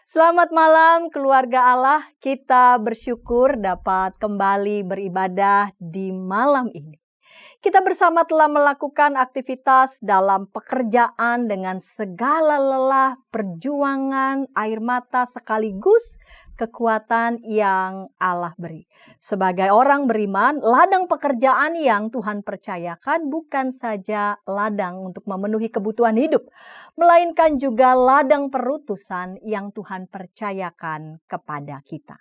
Selamat malam keluarga Allah, kita bersyukur dapat kembali beribadah di malam ini. Kita bersama telah melakukan aktivitas dalam pekerjaan dengan segala lelah, perjuangan, air mata sekaligus kekuatan yang Allah beri. Sebagai orang beriman, ladang pekerjaan yang Tuhan percayakan bukan saja ladang untuk memenuhi kebutuhan hidup, melainkan juga ladang perutusan yang Tuhan percayakan kepada kita.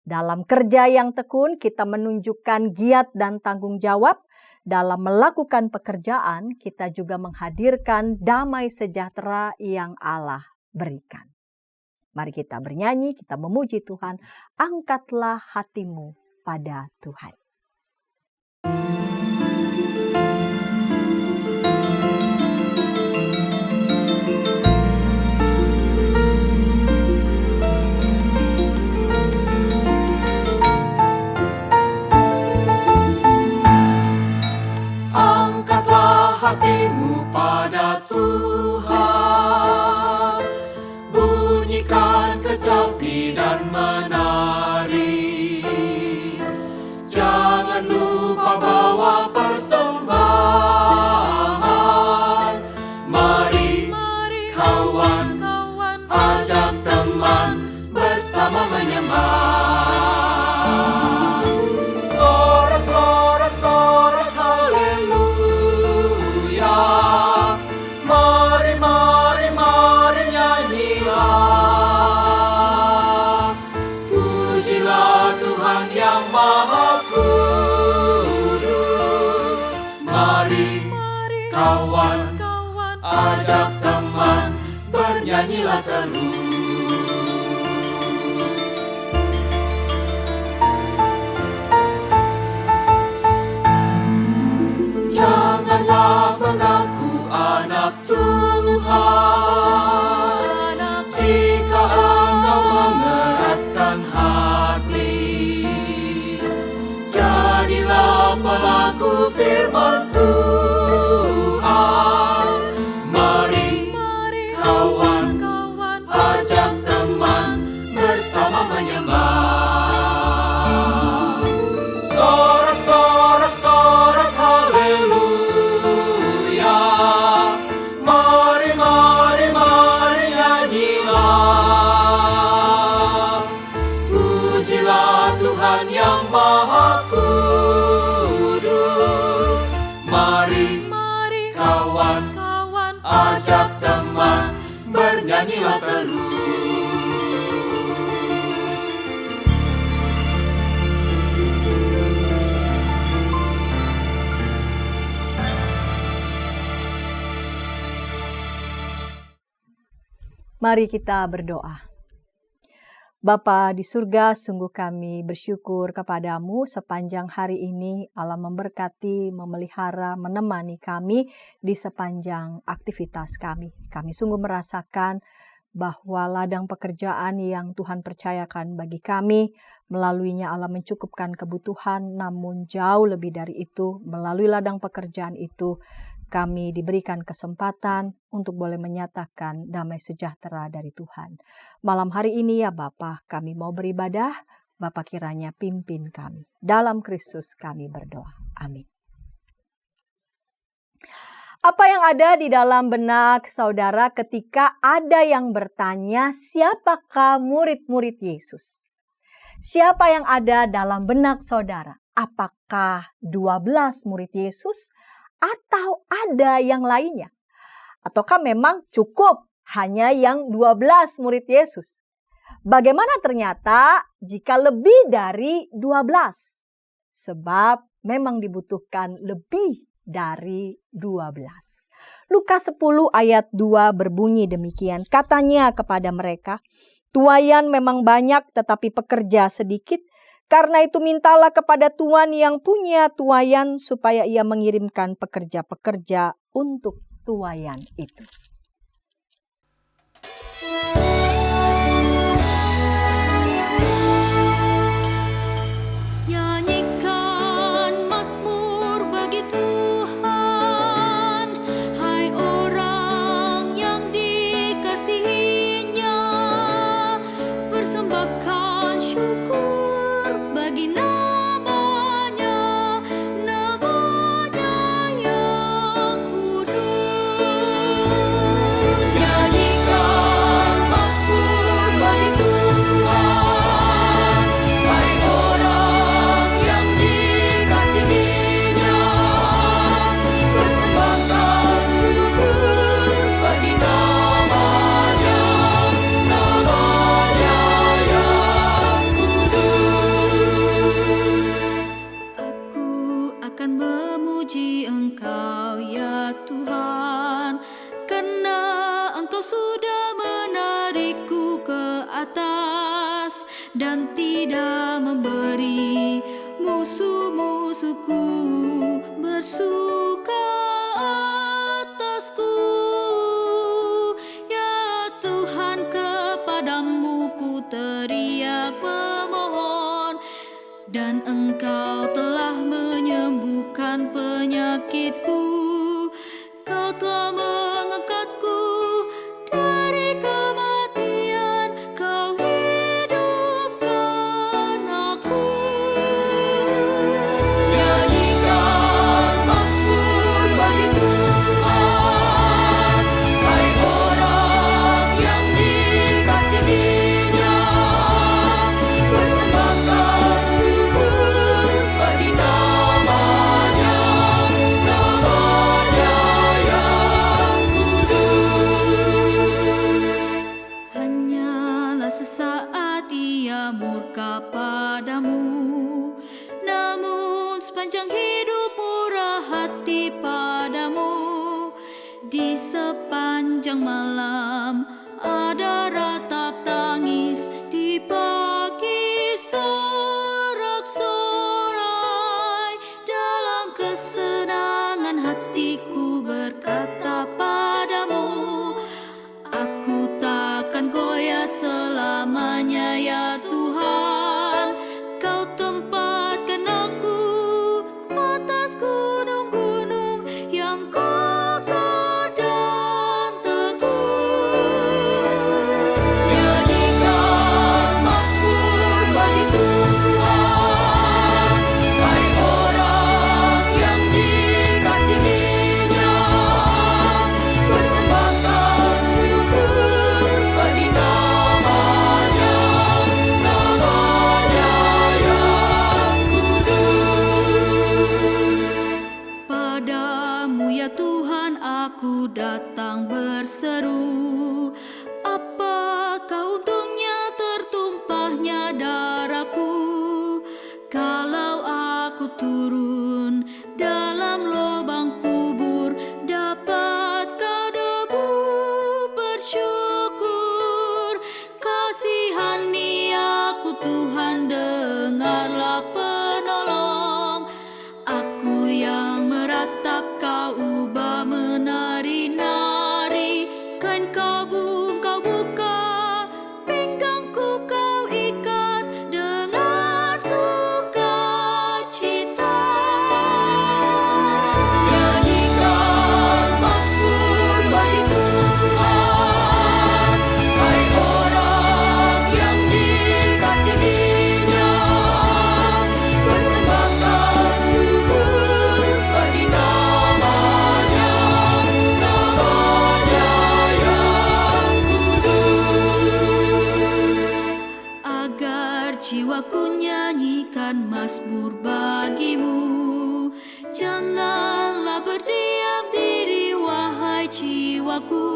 Dalam kerja yang tekun, kita menunjukkan giat dan tanggung jawab. Dalam melakukan pekerjaan, kita juga menghadirkan damai sejahtera yang Allah berikan. Mari kita bernyanyi, kita memuji Tuhan. Angkatlah hatimu pada Tuhan. Angkatlah hatimu pada Tuhan, bunyikan kecapi dan menari. Jangan lupa bawa persembahan. Mari kawan, ajak teman bersama menyembah. Sorak-sorak haleluya. Mari nyanyilah. Pujilah Tuhan yang Maha Kudus. Mari kawan, ajak teman bernyanyilah terus. Janganlah mengaku anak Tuhan jika engkau mengeraskan hati. Jadilah pelaku firman Tuhan. Mari kawan, ajak teman bersama menyembah. Sorak haleluya. Mari nyanyilah. Pujilah Tuhan yang Maha Kudus. Mari kawan, ajak teman bernyanyilah terus. Mari kita berdoa. Bapa di surga, sungguh kami bersyukur kepadamu sepanjang hari ini. Allah memberkati, memelihara, menemani kami di sepanjang aktivitas kami. Kami sungguh merasakan bahwa ladang pekerjaan yang Tuhan percayakan bagi kami, melaluinya Allah mencukupkan kebutuhan, namun jauh lebih dari itu, melalui ladang pekerjaan itu, kami diberikan kesempatan untuk boleh menyatakan damai sejahtera dari Tuhan. Malam hari ini ya Bapa, kami mau beribadah, Bapa kiranya pimpin kami. Dalam Kristus kami berdoa. Amin. Apa yang ada di dalam benak saudara ketika ada yang bertanya, siapakah murid-murid Yesus? Siapa yang ada dalam benak saudara? Apakah 12 murid Yesus? Atau ada yang lainnya? Ataukah memang cukup hanya yang 12 murid Yesus? Bagaimana ternyata jika lebih dari 12? Sebab memang dibutuhkan lebih dari 12. Lukas 10 ayat 2 berbunyi demikian. Katanya kepada mereka, tuaian memang banyak tetapi pekerja sedikit. Karena itu mintalah kepada Tuhan yang punya tuaian supaya ia mengirimkan pekerja-pekerja untuk tuaian itu. Nyanyikan mazmur bagi Tuhan, hai orang yang dikasihinya. atas dan tidak memberi musuh-musuhku bersuka atasku. Ya Tuhan, kepadamu ku teriak memohon, dan Engkau telah menyembuhkan penyakitku. Kau telah mengangkatku dari kematian, Kau hidupkan aku. Nyanyikan mazmur bagi Tuhan, hai orang yang dikasihi-Nya. Persembahkan syukur bagi nama-Nya, nama-Nya yang kudus. Hanyalah sesaat Ia murka padamu, namun sepanjang hidup murah hati padamu. Di sepanjang malam ada ratap tangis, di pagi sorak-sorai. Dalam kesenangan hatiku berkata padamu, aku takkan goyah selamanya. Ya Tuhan, Kau tempatkan aku atas gunung-gunung yang kokoh dan teguh. Nyanyikan mazmur bagi Tuhan, hai orang yang dikasihi-Nya. Persembahkan syukur bagi nama-Nya, nama-Nya yang kudus. Padamu ya Tuhan aku datang berseru, apakah untungnya tertumpahnya darahku? Kalau aku turun dalam lubang kubur, dapatkah debu bersyukur? Kasihani aku Tuhan, dengarlah penolong. Aku yang meratap Kau ubah menari-nari, kain kabung Kau buka, pinggangku Kau ikat dengan sukacita. Nyanyikan mazmur bagi Tuhan, hai orang yang dikasihi-Nya. Persembahkan syukur bagi nama-Nya, nama-Nya yang kudus. Agar jiwaku nyanyikan mazmur bagimu, janganlah berdiam diri wahai jiwaku.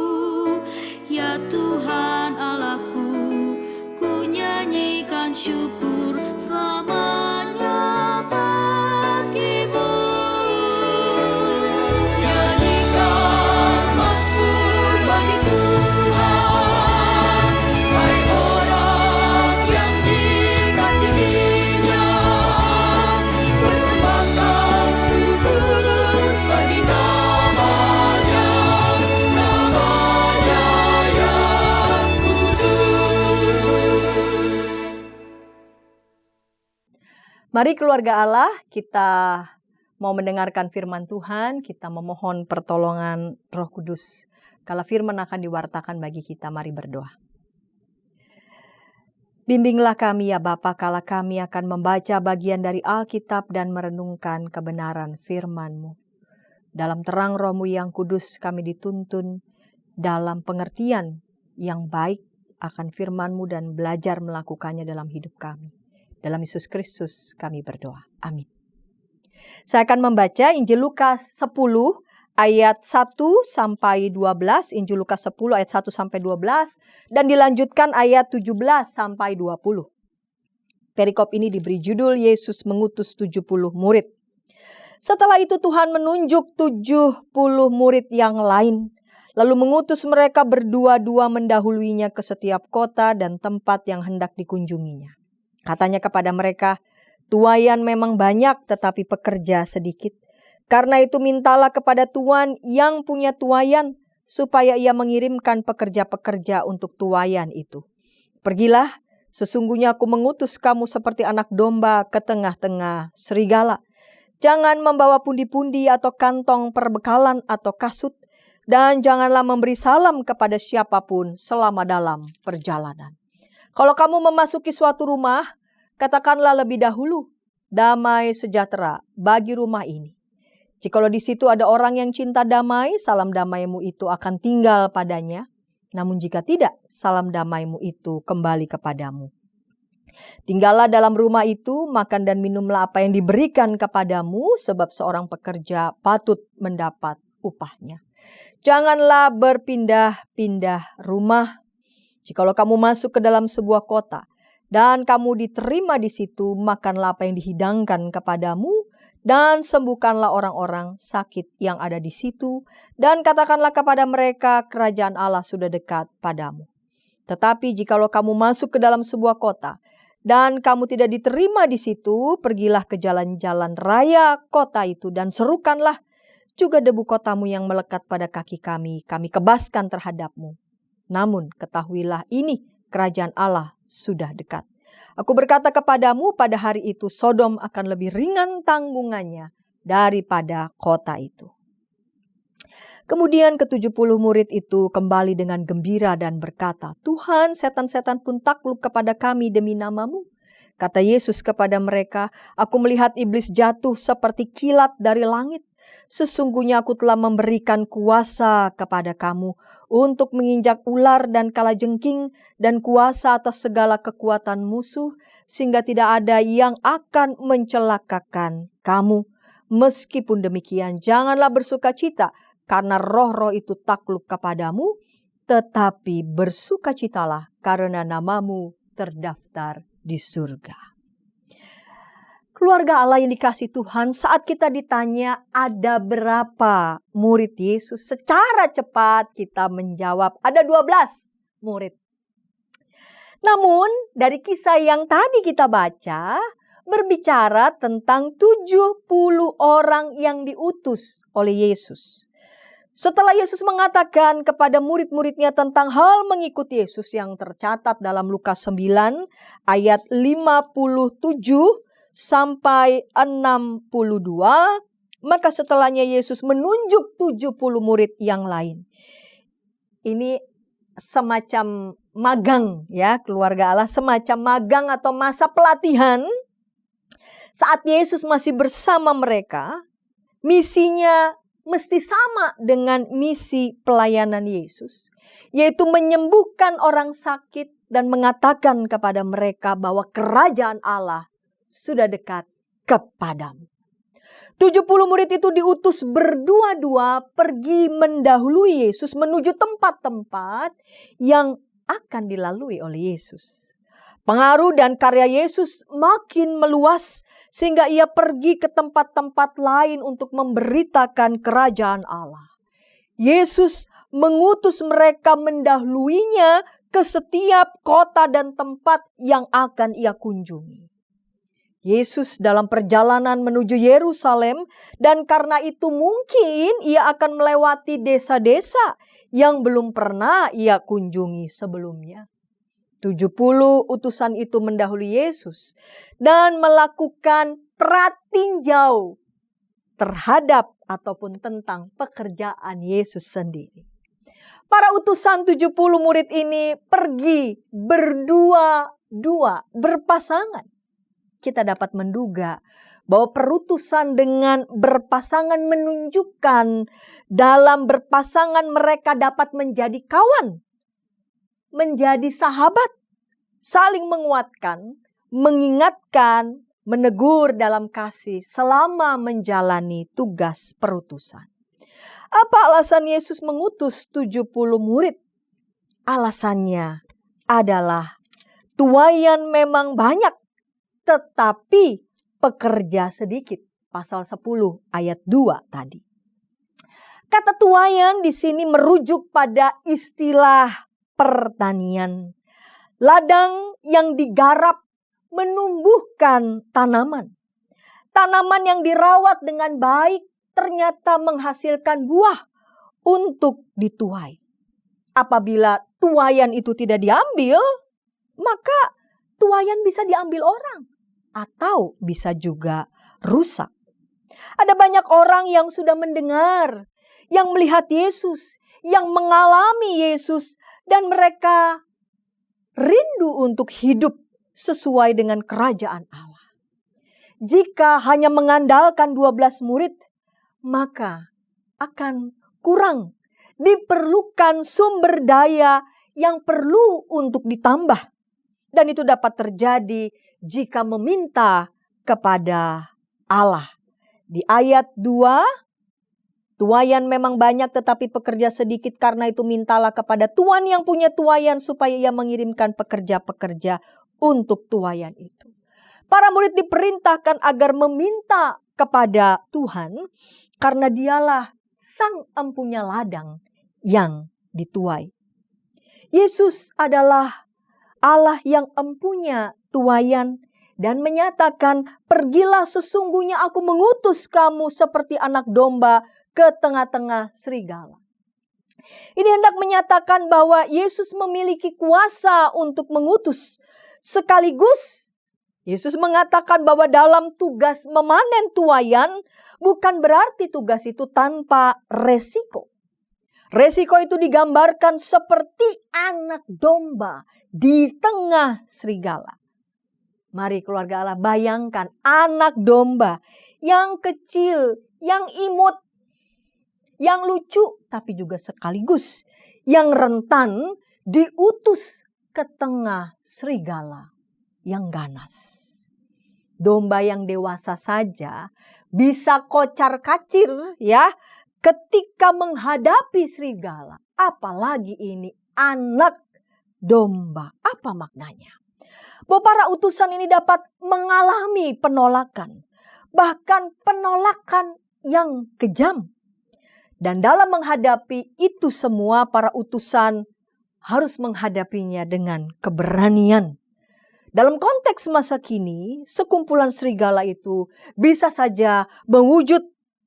Ya Tuhan Allahku, ku nyanyikan syukur selamanya bagimu. Nyanyikan mazmur bagi Tuhan, hai orang yang dikasihi-Nya. Persembahkan syukur bagi nama-Nya, nama-Nya yang kudus. Mari keluarga Allah, kita mau mendengarkan firman Tuhan, kita memohon pertolongan Roh Kudus. Kala firman akan diwartakan bagi kita, mari berdoa. Bimbinglah kami ya Bapa, kala kami akan membaca bagian dari Alkitab dan merenungkan kebenaran firman-Mu. Dalam terang Roh-Mu yang kudus kami dituntun dalam pengertian yang baik akan firman-Mu dan belajar melakukannya dalam hidup kami. Dalam Yesus Kristus kami berdoa. Amin. Saya akan membaca Injil Lukas 10 ayat 1 sampai 12, Injil Lukas 10 ayat 1 sampai 12, dan dilanjutkan ayat 17 sampai 20. Perikop ini diberi judul Yesus mengutus 70 murid. Setelah itu Tuhan menunjuk 70 murid yang lain. lalu mengutus mereka berdua-dua mendahuluinya ke setiap kota dan tempat yang hendak dikunjunginya. Katanya kepada mereka, "Tuaian memang banyak tetapi pekerja sedikit. Karena itu mintalah kepada tuan yang punya tuaian supaya ia mengirimkan pekerja-pekerja untuk tuaian itu. Pergilah, sesungguhnya aku mengutus kamu seperti anak domba ke tengah-tengah serigala. Jangan membawa pundi-pundi atau kantong perbekalan atau kasut, dan janganlah memberi salam kepada siapapun selama dalam perjalanan. Kalau kamu memasuki suatu rumah, katakanlah lebih dahulu, damai sejahtera bagi rumah ini. Jikalau di situ ada orang yang cinta damai, salam damaimu itu akan tinggal padanya. Namun jika tidak, salam damaimu itu kembali kepadamu. Tinggallah dalam rumah itu, makan dan minumlah apa yang diberikan kepadamu, sebab seorang pekerja patut mendapat upahnya. Janganlah berpindah-pindah rumah. Jikalau kamu masuk ke dalam sebuah kota dan kamu diterima di situ, makanlah apa yang dihidangkan kepadamu dan sembuhkanlah orang-orang sakit yang ada di situ dan katakanlah kepada mereka, kerajaan Allah sudah dekat padamu. Tetapi jikalau kamu masuk ke dalam sebuah kota dan kamu tidak diterima di situ, pergilah ke jalan-jalan raya kota itu dan serukanlah, juga debu kotamu yang melekat pada kaki kami kebaskan terhadapmu. Namun ketahuilah ini, kerajaan Allah sudah dekat. Aku berkata kepadamu, pada hari itu Sodom akan lebih ringan tanggungannya daripada kota itu." Kemudian ke-70 murid itu kembali dengan gembira dan berkata, "Tuhan, setan-setan pun takluk kepada kami demi nama-Mu." Kata Yesus kepada mereka, "Aku melihat iblis jatuh seperti kilat dari langit. Sesungguhnya aku telah memberikan kuasa kepada kamu untuk menginjak ular dan kalajengking dan kuasa atas segala kekuatan musuh, sehingga tidak ada yang akan mencelakakan kamu. Meskipun demikian, janganlah bersukacita karena roh-roh itu takluk kepadamu, tetapi bersukacitalah karena namamu terdaftar di surga." Keluarga Allah yang dikasihi Tuhan, saat kita ditanya ada berapa murid Yesus, secara cepat kita menjawab ada 12 murid. Namun dari kisah yang tadi kita baca, berbicara tentang 70 orang yang diutus oleh Yesus. Setelah Yesus mengatakan kepada murid-muridnya tentang hal mengikuti Yesus yang tercatat dalam Lukas 9 ayat 57 sampai 62, maka setelahnya Yesus menunjuk 70 murid yang lain. Ini semacam magang ya, keluarga Allah, semacam magang atau masa pelatihan. Saat Yesus masih bersama mereka, misinya mesti sama dengan misi pelayanan Yesus, yaitu menyembuhkan orang sakit dan mengatakan kepada mereka bahwa kerajaan Allah sudah dekat kepadamu. 70 murid itu diutus berdua-dua pergi mendahului Yesus menuju tempat-tempat yang akan dilalui oleh Yesus. Pengaruh dan karya Yesus makin meluas sehingga ia pergi ke tempat-tempat lain untuk memberitakan kerajaan Allah. Yesus mengutus mereka mendahuluinya ke setiap kota dan tempat yang akan ia kunjungi. Yesus dalam perjalanan menuju Yerusalem, dan karena itu mungkin ia akan melewati desa-desa yang belum pernah ia kunjungi sebelumnya. 70 utusan itu mendahului Yesus dan melakukan pratinjau terhadap ataupun tentang pekerjaan Yesus sendiri. Para utusan 70 murid ini pergi berdua-dua, berpasangan. Kita dapat menduga bahwa perutusan dengan berpasangan menunjukkan dalam berpasangan mereka dapat menjadi kawan, menjadi sahabat, saling menguatkan, mengingatkan, menegur dalam kasih selama menjalani tugas perutusan. Apa alasan Yesus mengutus 70 murid? Alasannya adalah tuaian memang banyak, tetapi pekerja sedikit. Pasal 10 ayat 2 tadi. Kata tuaian di sini merujuk pada istilah pertanian. Ladang yang digarap menumbuhkan tanaman. Tanaman yang dirawat dengan baik ternyata menghasilkan buah untuk dituai. Apabila tuaian itu tidak diambil, maka tuaian bisa diambil orang atau bisa juga rusak. Ada banyak orang yang sudah mendengar, yang melihat Yesus, yang mengalami Yesus, dan mereka rindu untuk hidup sesuai dengan kerajaan Allah. Jika hanya mengandalkan 12 murid, maka akan kurang. Diperlukan sumber daya yang perlu untuk ditambah. Dan itu dapat terjadi jika meminta kepada Allah. Di ayat 2, tuaian memang banyak tetapi pekerja sedikit, karena itu mintalah kepada Tuhan yang punya tuaian supaya ia mengirimkan pekerja-pekerja untuk tuaian itu. Para murid diperintahkan agar meminta kepada Tuhan karena dialah sang empunya ladang yang dituai. Yesus adalah Allah yang empunya tuaian dan menyatakan, "Pergilah, sesungguhnya aku mengutus kamu seperti anak domba ke tengah-tengah serigala." Ini hendak menyatakan bahwa Yesus memiliki kuasa untuk mengutus. Sekaligus Yesus mengatakan bahwa dalam tugas memanen tuaian bukan berarti tugas itu tanpa resiko. Resiko itu digambarkan seperti anak domba di tengah serigala. Mari keluarga Allah, bayangkan anak domba yang kecil, yang imut, yang lucu, tapi juga sekaligus yang rentan diutus ke tengah serigala yang ganas. Domba yang dewasa saja bisa kocar-kacir ya ketika menghadapi serigala. Apalagi ini anak domba. Apa maknanya? Bahwa para utusan ini dapat mengalami penolakan. Bahkan penolakan yang kejam. Dan dalam menghadapi itu semua, para utusan harus menghadapinya dengan keberanian. Dalam konteks masa kini, sekumpulan serigala itu bisa saja mewujud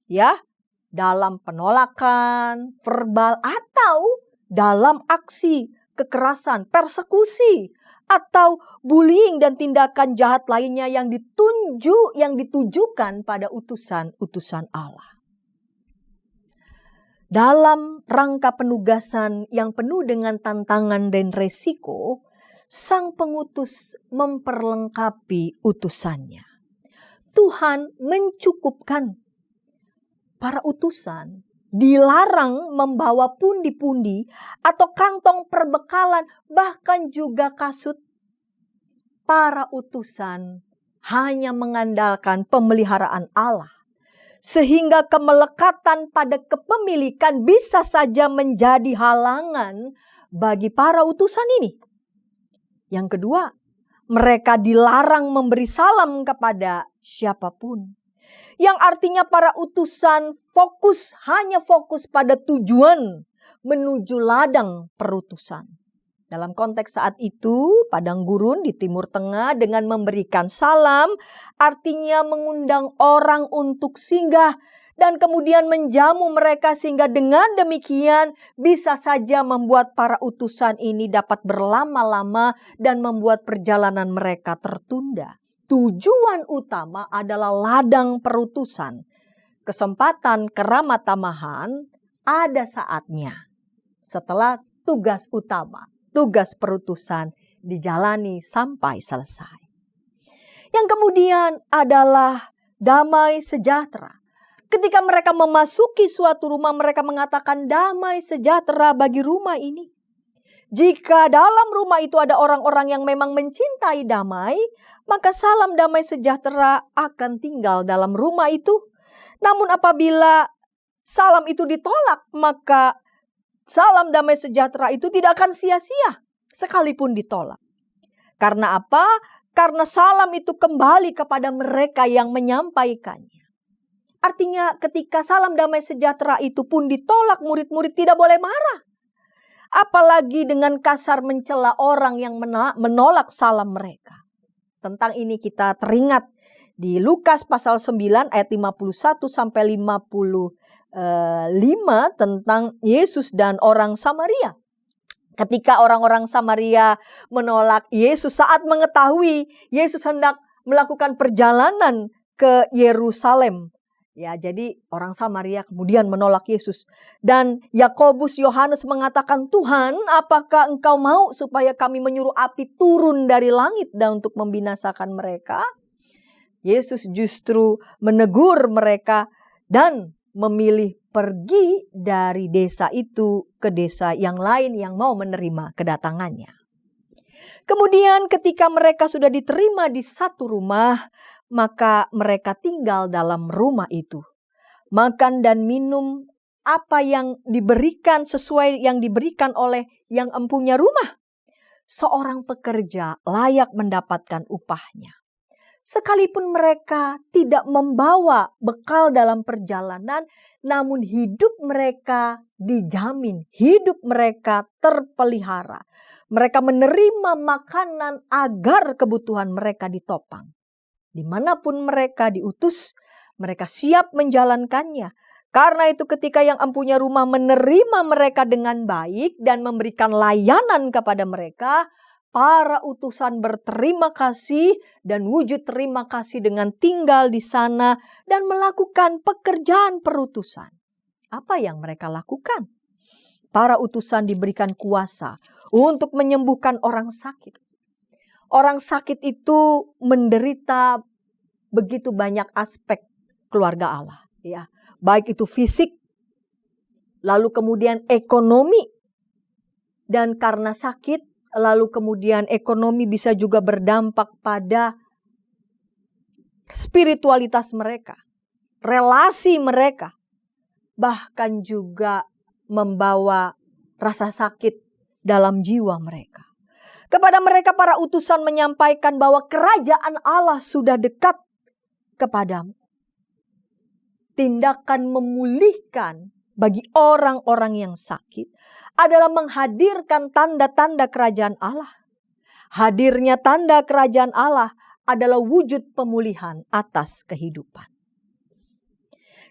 ya dalam penolakan verbal atau dalam aksi kekerasan, persekusi, atau bullying dan tindakan jahat lainnya yang ditujukan pada utusan-utusan Allah. Dalam rangka penugasan yang penuh dengan tantangan dan resiko, sang pengutus memperlengkapi utusannya. Tuhan mencukupkan. Para utusan dilarang membawa pundi-pundi atau kantong perbekalan, bahkan juga kasut. Para utusan hanya mengandalkan pemeliharaan Allah. Sehingga kemelekatan pada kepemilikan bisa saja menjadi halangan bagi para utusan ini. Yang kedua, mereka dilarang memberi salam kepada siapapun. Yang artinya para utusan hanya fokus pada tujuan menuju ladang perutusan. Dalam konteks saat itu, padang gurun di Timur Tengah dengan memberikan salam artinya mengundang orang untuk singgah dan kemudian menjamu mereka, sehingga dengan demikian bisa saja membuat para utusan ini dapat berlama-lama dan membuat perjalanan mereka tertunda. Tujuan utama adalah ladang perutusan. Kesempatan keramat tamahan ada saatnya setelah tugas utama, tugas perutusan dijalani sampai selesai. Yang kemudian adalah damai sejahtera. Ketika mereka memasuki suatu rumah, mereka mengatakan damai sejahtera bagi rumah ini. Jika dalam rumah itu ada orang-orang yang memang mencintai damai, maka salam damai sejahtera akan tinggal dalam rumah itu. Namun apabila salam itu ditolak, maka salam damai sejahtera itu tidak akan sia-sia sekalipun ditolak. Karena apa? Karena salam itu kembali kepada mereka yang menyampaikannya. Artinya ketika salam damai sejahtera itu pun ditolak, murid-murid tidak boleh marah. Apalagi dengan kasar mencela orang yang menolak salam mereka. Tentang ini kita teringat di Lukas pasal 9 ayat 51 sampai 55 tentang Yesus dan orang Samaria. Ketika orang-orang Samaria menolak Yesus saat mengetahui Yesus hendak melakukan perjalanan ke Yerusalem. Ya, jadi orang Samaria kemudian menolak Yesus. Dan Yakobus Yohanes mengatakan, "Tuhan, apakah engkau mau supaya kami menyuruh api turun dari langit dan untuk membinasakan mereka?" Yesus justru menegur mereka dan memilih pergi dari desa itu ke desa yang lain yang mau menerima kedatangannya. Kemudian ketika mereka sudah diterima di satu rumah, maka mereka tinggal dalam rumah itu. Makan dan minum apa yang diberikan sesuai yang diberikan oleh yang empunya rumah. Seorang pekerja layak mendapatkan upahnya. Sekalipun mereka tidak membawa bekal dalam perjalanan, namun hidup mereka dijamin, hidup mereka terpelihara. Mereka menerima makanan agar kebutuhan mereka ditopang. Dimanapun mereka diutus, mereka siap menjalankannya. Karena itu ketika yang empunya rumah menerima mereka dengan baik dan memberikan layanan kepada mereka, para utusan berterima kasih dan wujud terima kasih dengan tinggal di sana dan melakukan pekerjaan perutusan. Apa yang mereka lakukan? Para utusan diberikan kuasa untuk menyembuhkan orang sakit. Orang sakit itu menderita begitu banyak aspek keluarga Allah, ya. Baik itu fisik, lalu kemudian ekonomi, dan karena sakit lalu kemudian ekonomi bisa juga berdampak pada spiritualitas mereka, relasi mereka, bahkan juga membawa rasa sakit dalam jiwa mereka. Kepada mereka para utusan menyampaikan bahwa kerajaan Allah sudah dekat kepadamu. Tindakan memulihkan bagi orang-orang yang sakit adalah menghadirkan tanda-tanda kerajaan Allah. Hadirnya tanda kerajaan Allah adalah wujud pemulihan atas kehidupan.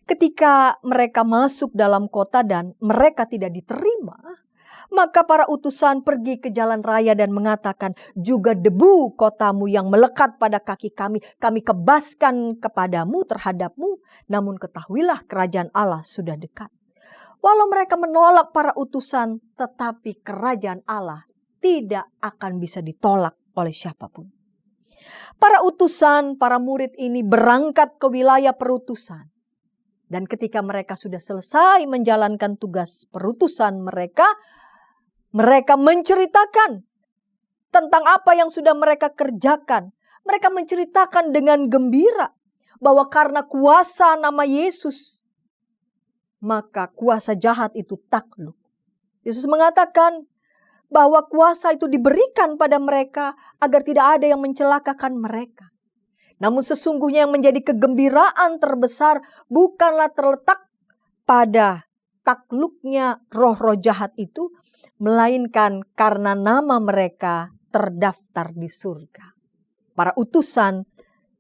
Ketika mereka masuk dalam kota dan mereka tidak diterima, maka para utusan pergi ke jalan raya dan mengatakan, "Juga debu kotamu yang melekat pada kaki kami kebaskan kepadamu terhadapmu, namun ketahuilah kerajaan Allah sudah dekat." Walau mereka menolak para utusan, tetapi kerajaan Allah tidak akan bisa ditolak oleh siapapun. Para utusan, para murid ini berangkat ke wilayah perutusan. Dan ketika mereka sudah selesai menjalankan tugas perutusan mereka menceritakan tentang apa yang sudah mereka kerjakan. Mereka menceritakan dengan gembira bahwa karena kuasa nama Yesus, maka kuasa jahat itu takluk. Yesus mengatakan bahwa kuasa itu diberikan pada mereka agar tidak ada yang mencelakakan mereka. Namun sesungguhnya yang menjadi kegembiraan terbesar bukanlah terletak pada takluknya roh-roh jahat itu, melainkan karena nama mereka terdaftar di surga. Para utusan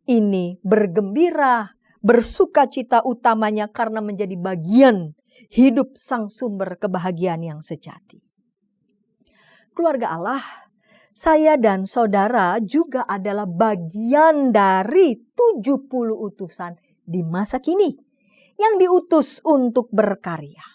ini bergembira, bersukacita utamanya karena menjadi bagian hidup sang sumber kebahagiaan yang sejati. Keluarga Allah, saya dan saudara juga adalah bagian dari 70 utusan di masa kini yang diutus untuk berkarya.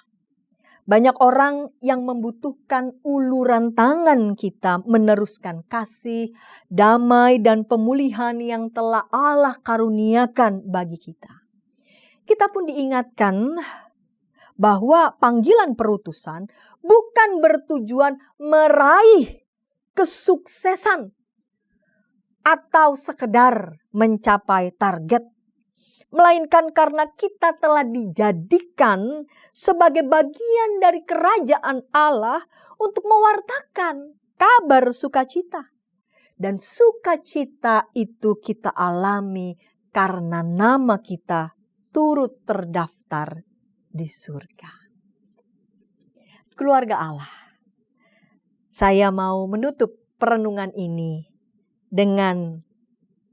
Banyak orang yang membutuhkan uluran tangan kita meneruskan kasih, damai, dan pemulihan yang telah Allah karuniakan bagi kita. Kita pun diingatkan bahwa panggilan perutusan bukan bertujuan meraih kesuksesan atau sekedar mencapai target, melainkan karena kita telah dijadikan sebagai bagian dari kerajaan Allah untuk mewartakan kabar sukacita. Dan sukacita itu kita alami karena nama kita turut terdaftar di surga. Keluarga Allah, saya mau menutup perenungan ini dengan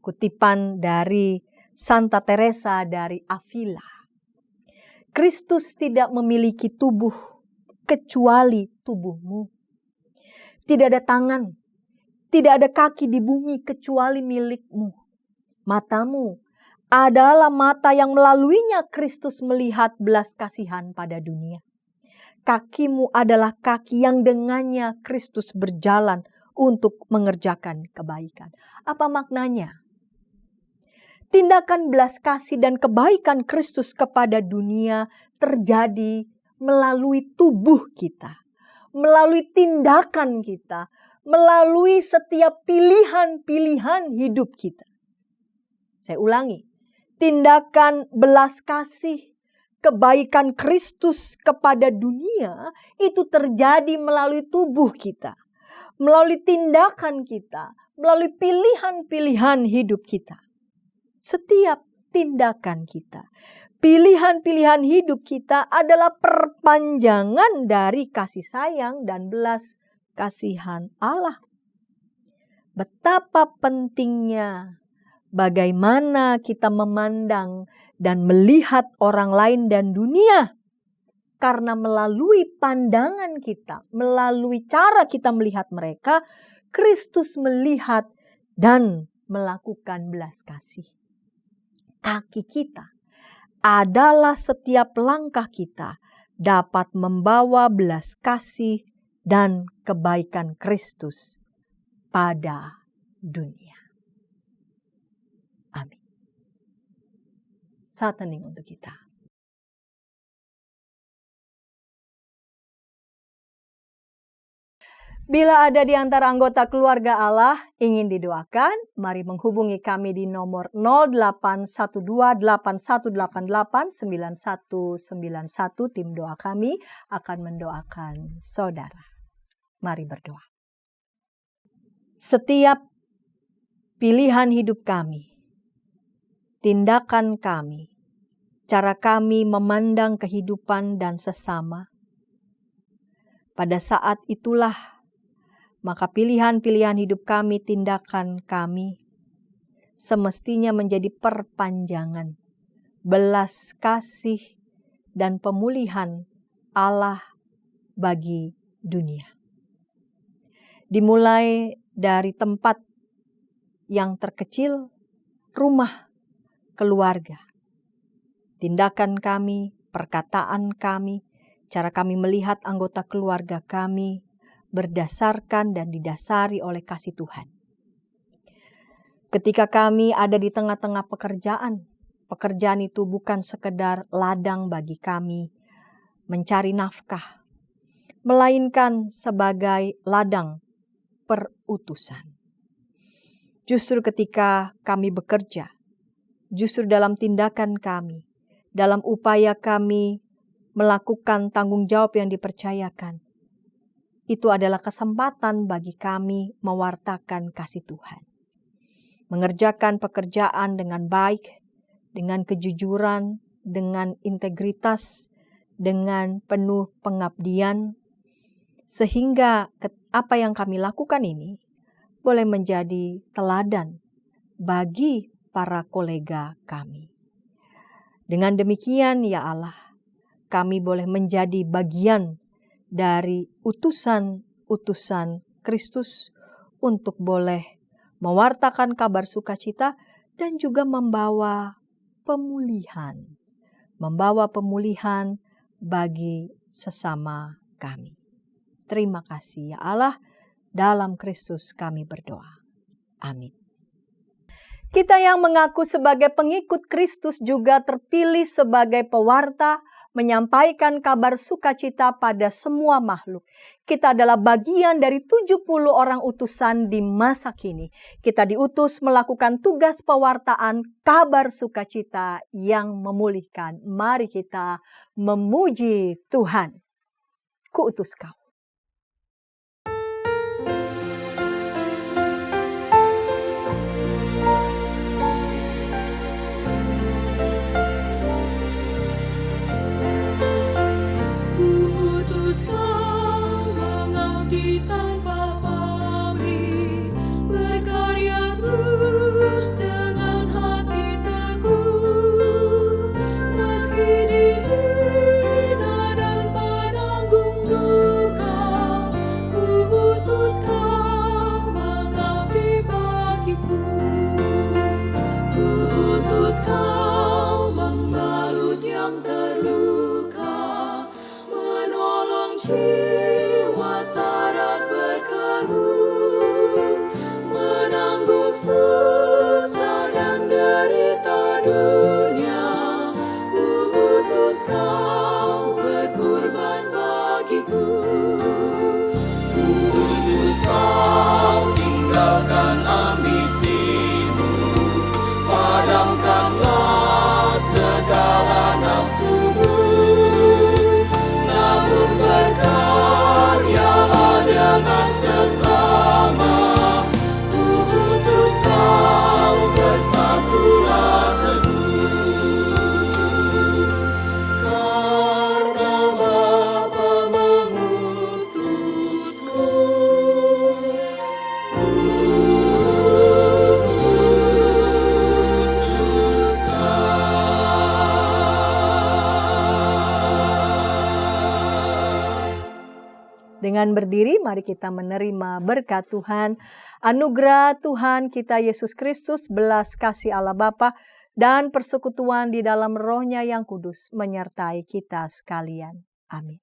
kutipan dari Santa Teresa dari Avila. Kristus tidak memiliki tubuh kecuali tubuhmu. Tidak ada tangan, tidak ada kaki di bumi kecuali milikmu. Matamu adalah mata yang melaluinya Kristus melihat belas kasihan pada dunia. Kakimu adalah kaki yang dengannya Kristus berjalan untuk mengerjakan kebaikan. Apa maknanya? Tindakan belas kasih dan kebaikan Kristus kepada dunia terjadi melalui tubuh kita, melalui tindakan kita, melalui setiap pilihan-pilihan hidup kita. Saya ulangi, tindakan belas kasih, kebaikan Kristus kepada dunia itu terjadi melalui tubuh kita, melalui tindakan kita, melalui pilihan-pilihan hidup kita. Setiap tindakan kita, pilihan-pilihan hidup kita adalah perpanjangan dari kasih sayang dan belas kasihan Allah. Betapa pentingnya bagaimana kita memandang dan melihat orang lain dan dunia. Karena melalui pandangan kita, melalui cara kita melihat mereka, Kristus melihat dan melakukan belas kasih. Kaki kita adalah setiap langkah kita dapat membawa belas kasih dan kebaikan Kristus pada dunia. Amin. Saat hening untuk kita. Bila ada di antara anggota keluarga Allah ingin didoakan, mari menghubungi kami di nomor 081281889191. Tim doa kami akan mendoakan saudara. Mari berdoa. Setiap pilihan hidup kami, tindakan kami, cara kami memandang kehidupan dan sesama, pada saat itulah maka pilihan-pilihan hidup kami, tindakan kami, semestinya menjadi perpanjangan belas kasih dan pemulihan Allah bagi dunia. Dimulai dari tempat yang terkecil, rumah, keluarga. Tindakan kami, perkataan kami, cara kami melihat anggota keluarga kami, berdasarkan dan didasari oleh kasih Tuhan. Ketika kami ada di tengah-tengah pekerjaan itu bukan sekedar ladang bagi kami mencari nafkah, melainkan sebagai ladang perutusan. Justru ketika kami bekerja, justru dalam tindakan kami, dalam upaya kami melakukan tanggung jawab yang dipercayakan, itu adalah kesempatan bagi kami mewartakan kasih Tuhan. Mengerjakan pekerjaan dengan baik, dengan kejujuran, dengan integritas, dengan penuh pengabdian, sehingga apa yang kami lakukan ini boleh menjadi teladan bagi para kolega kami. Dengan demikian, ya Allah, kami boleh menjadi bagian dari utusan-utusan Kristus untuk boleh mewartakan kabar sukacita dan juga membawa pemulihan bagi sesama kami. Terima kasih ya Allah, dalam Kristus kami berdoa. Amin. Kita yang mengaku sebagai pengikut Kristus juga terpilih sebagai pewarta, menyampaikan kabar sukacita pada semua makhluk. Kita adalah bagian dari 70 orang utusan di masa kini. Kita diutus melakukan tugas pewartaan kabar sukacita yang memulihkan. Mari kita memuji Tuhan. Kuutus kau. dan ambisimu, padamkanlah segala nafsumu, namun berkaryalah dengan sesama. Ku utus kau bersatulah teguh, karena Bapa mengutusku. Dengan berdiri, mari kita menerima berkat Tuhan, anugerah Tuhan kita Yesus Kristus, belas kasih Allah Bapa, dan persekutuan di dalam Roh-Nya yang kudus menyertai kita sekalian. Amin.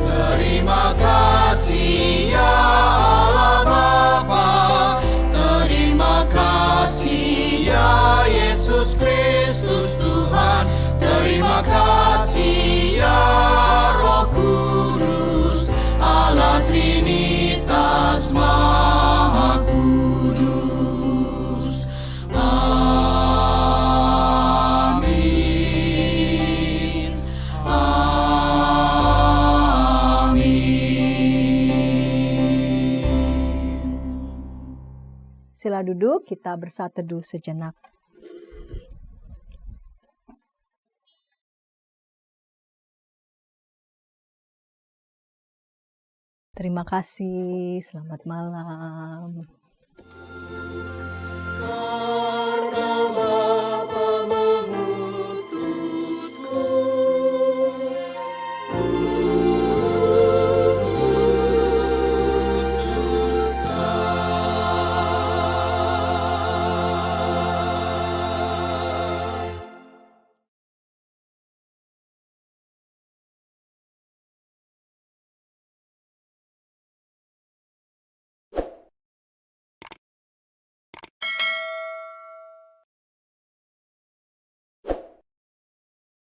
Terima kasih ya Allah Bapa, terima kasih ya Yesus Kristus Tuhan, terima kasih ya Roh Kudus, Allah Trinitas Maha Kudus. Amin. Sila duduk, kita bersatu teduh sejenak. Terima kasih, selamat malam.